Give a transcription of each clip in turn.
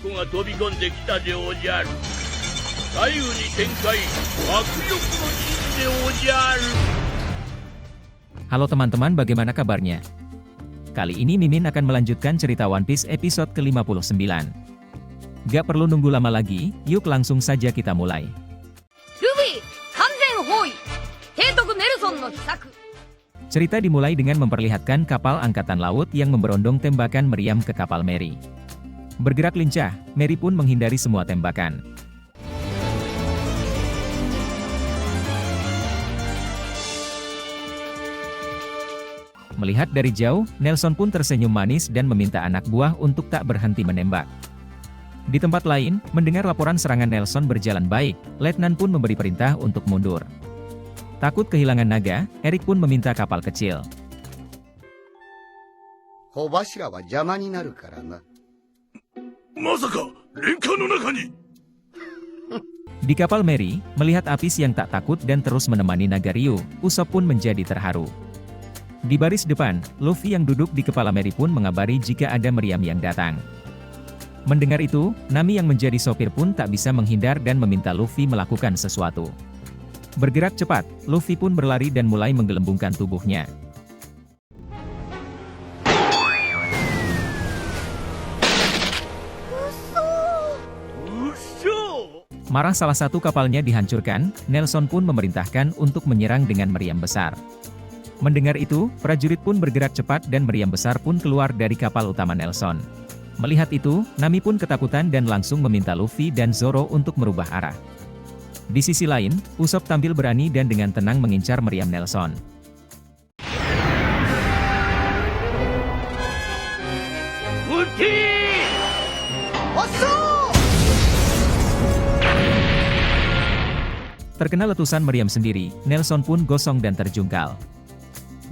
子が飛び込んできたでおじゃる。左右に展開、迫力の陣でおじゃる。 Halo teman-teman, bagaimana kabarnya? Kali ini Mimin akan melanjutkan cerita One Piece episode ke-59. Gak perlu nunggu lama lagi, yuk langsung saja kita mulai. Luffy, Kanzen Hoi, Heitoku Nelson no Hisaku. Cerita dimulai dengan memperlihatkan kapal angkatan laut yang memberondong tembakan meriam ke kapal Merry. Bergerak lincah, Merry pun menghindari semua tembakan. Melihat dari jauh, Nelson pun tersenyum manis dan meminta anak buah untuk tak berhenti menembak. Di tempat lain, mendengar laporan serangan Nelson berjalan baik, Letnan pun memberi perintah untuk mundur. Takut kehilangan naga, Eric pun meminta kapal kecil. Di kapal Merry, melihat Apis yang tak takut dan terus menemani naga Ryu, Usopp pun menjadi terharu. Di baris depan, Luffy yang duduk di kepala Merry pun mengabari jika ada meriam yang datang. Mendengar itu, Nami yang menjadi sopir pun tak bisa menghindar dan meminta Luffy melakukan sesuatu. Bergerak cepat, Luffy pun berlari dan mulai menggelembungkan tubuhnya. Marah salah satu kapalnya dihancurkan, Nelson pun memerintahkan untuk menyerang dengan meriam besar. Mendengar itu, prajurit pun bergerak cepat dan meriam besar pun keluar dari kapal utama Nelson. Melihat itu, Nami pun ketakutan dan langsung meminta Luffy dan Zoro untuk merubah arah. Di sisi lain, Usopp tampil berani dan dengan tenang mengincar meriam Nelson. Terkena letusan meriam sendiri, Nelson pun gosong dan terjungkal.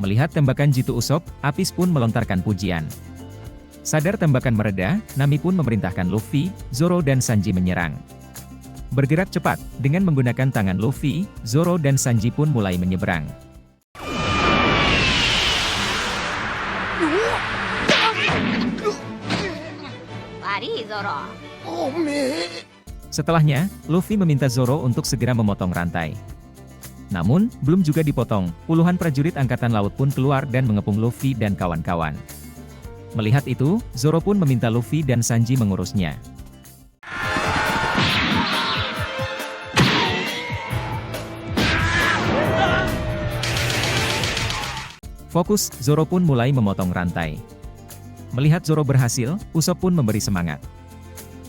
Melihat tembakan jitu Usopp, Apis pun melontarkan pujian. Sadar tembakan mereda, Nami pun memerintahkan Luffy, Zoro dan Sanji menyerang. Bergerak cepat, dengan menggunakan tangan Luffy, Zoro dan Sanji pun mulai menyeberang. Setelahnya, Luffy meminta Zoro untuk segera memotong rantai. Namun, belum juga dipotong, puluhan prajurit angkatan laut pun keluar dan mengepung Luffy dan kawan-kawan. Melihat itu, Zoro pun meminta Luffy dan Sanji mengurusnya. Fokus, Zoro pun mulai memotong rantai. Melihat Zoro berhasil, Usopp pun memberi semangat.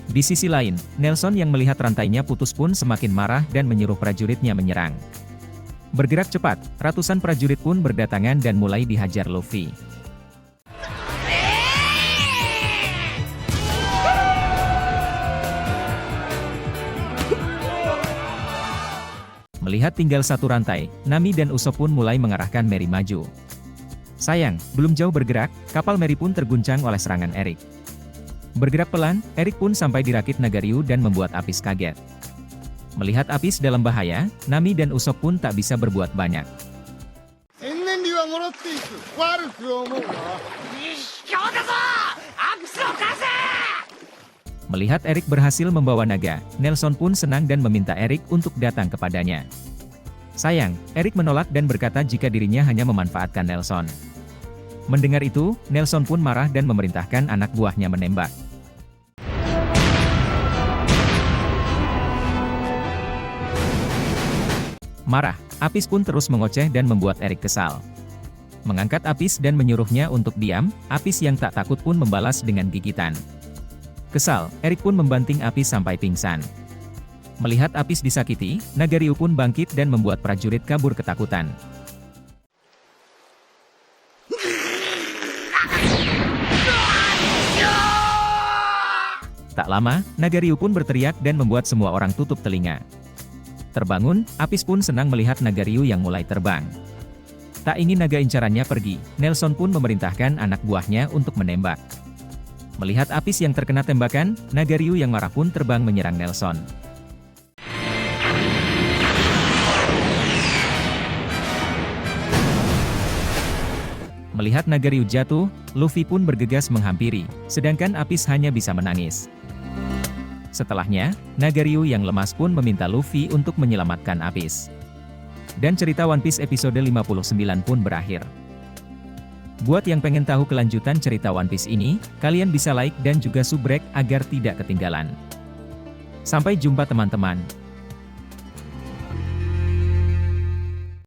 Di sisi lain, Nelson yang melihat rantainya putus pun semakin marah dan menyuruh prajuritnya menyerang. Bergerak cepat, ratusan prajurit pun berdatangan dan mulai dihajar Luffy. Melihat tinggal satu rantai, Nami dan Usopp pun mulai mengarahkan Merry maju. Sayang, belum jauh bergerak, kapal Merry pun terguncang oleh serangan Eric. Bergerak pelan, Eric pun sampai di rakit naga Ryu dan membuat Apis kaget. Melihat Apis dalam bahaya, Nami dan Usopp pun tak bisa berbuat banyak. Melihat Eric berhasil membawa naga, Nelson pun senang dan meminta Eric untuk datang kepadanya. Sayang, Eric menolak dan berkata jika dirinya hanya memanfaatkan Nelson. Mendengar itu, Nelson pun marah dan memerintahkan anak buahnya menembak. Marah, Apis pun terus mengoceh dan membuat Eric kesal. Mengangkat Apis dan menyuruhnya untuk diam, Apis yang tak takut pun membalas dengan gigitan. Kesal, Eric pun membanting Apis sampai pingsan. Melihat Apis disakiti, naga Ryu pun bangkit dan membuat prajurit kabur ketakutan. Tak lama, naga Ryu pun berteriak dan membuat semua orang tutup telinga. Terbangun, Apis pun senang melihat naga Ryu yang mulai terbang. Tak ingin naga incarannya pergi, Nelson pun memerintahkan anak buahnya untuk menembak. Melihat Apis yang terkena tembakan, naga Ryu yang marah pun terbang menyerang Nelson. Melihat naga Ryu jatuh, Luffy pun bergegas menghampiri, sedangkan Apis hanya bisa menangis. Setelahnya, Nagaryu yang lemas pun meminta Luffy untuk menyelamatkan Apis. Dan cerita One Piece episode 59 pun berakhir. Buat yang pengen tahu kelanjutan cerita One Piece ini, kalian bisa like dan juga subrek agar tidak ketinggalan. Sampai jumpa teman-teman.